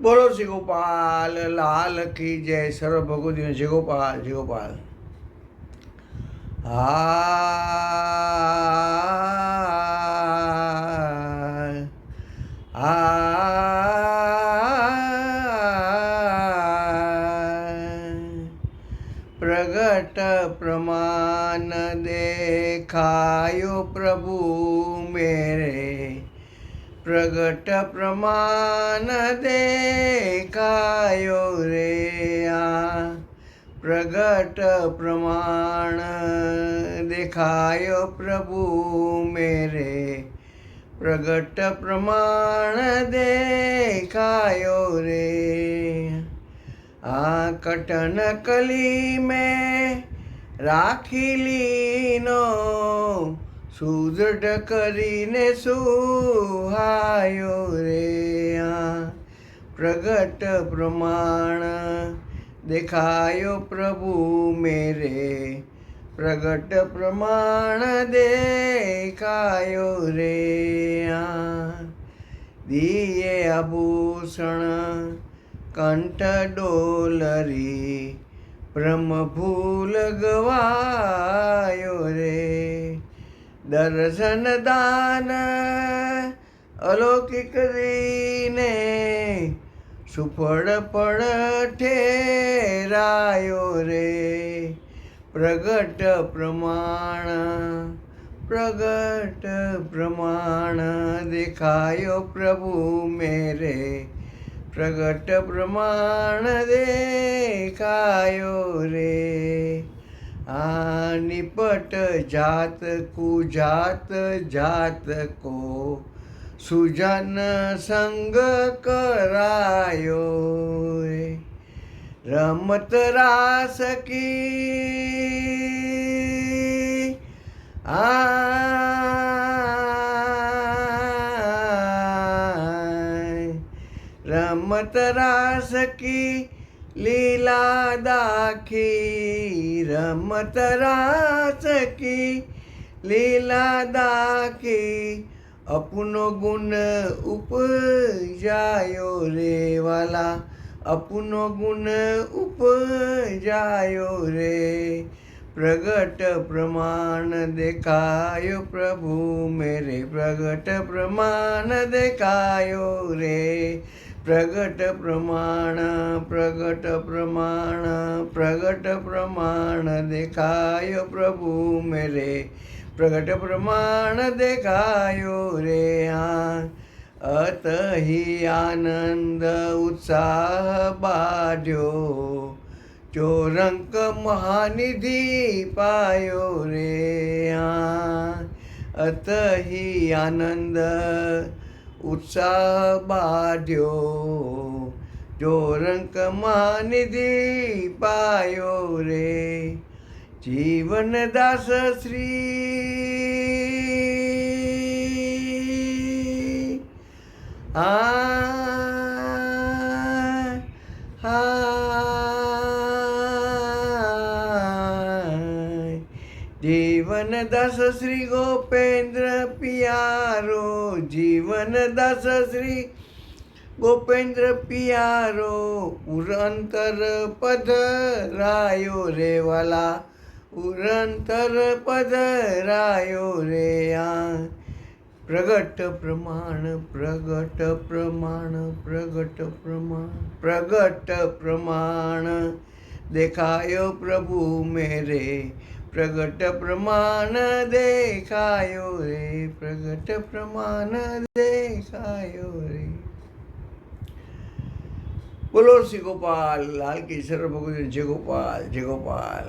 બોલો શ્રી ગોપાલ લાલ કી જય. સર્વ ભગવતીઓ જય ગોપાલ જય ગોપાલ. પ્રગટ પ્રમાણ દેખાયો પ્રભુ મેરે, પ્રગટ પ્રમાણ દેખાયો રે. પ્રગટ પ્રમાણ દેખાયો પ્રભુ મેરે, પ્રગટ પ્રમાણ દેખાયો રે. કટન કલી મેં રાખી લીનો, સુદૃઢ કરીને સુહાયો રે. પ્રગટ પ્રમાણ દેખાયો પ્રભુ મેરે, પ્રગટ પ્રમાણ દેખાયો રે. દિયે આભૂષણ કંઠ ડોલરી, બ્રહ્મ ભૂલ ગવાયો રે. દર્શન દાન અલૌકિક દઈને, સુફળ ફળ ઠેરાયો રે. પ્રગટ પ્રમાણ દેખાયો પ્રભુ મેરે, પ્રગટ પ્રમાણ દેખાયો રે. નિપટ જાત કુજાત જાત કો, સુજન સંગ કરાયો રે. રમત રાસ કી રમત રાસ કી લીલા દાખી, રમત રાસ કી લીલા દાખી. અપનો ગુણ ઉપજાયો રે વાલા, અપનો ગુણ ઉપજાયો રે. પ્રગટ પ્રમાણ દેખાયો પ્રભુ મેરે, પ્રગટ પ્રમાણ દેખાયો રે. પ્રગટ પ્રમાણ દેખાયો પ્રભુ મેરે, પ્રગટ પ્રમાણ દેખાયો રે. અતહી આનંદ ઉત્સાહ બાઢ્યો, ચોરંક મહાનિધિ પાયો રે. અતહી આનંદ ઉત્સાહ બાઢ્યો, ચોરંક મહાનિધિ પાયો રે. જીવન દાસ શ્રી જીવન દાસ શ્રી ગોપેન્દ્ર પિયારો, જીવન દાસ શ્રી ગોપેન્દ્ર પિયારો. ઉરંતર પધરાયો રે વાલા, ઉરંતર પધરાયો રે. પ્રગટ પ્રમાણ પ્રગટ પ્રમાણ દેખાયો પ્રભુ મેરે, પ્રગટ પ્રમાણ દેખાયો રે. પ્રગટ પ્રમાણ દેખાયો રે. બોલો શ્રી ગોપાલ લાલ કી. સર્વ ભગવતી જય ગોપાલ જય ગોપાલ.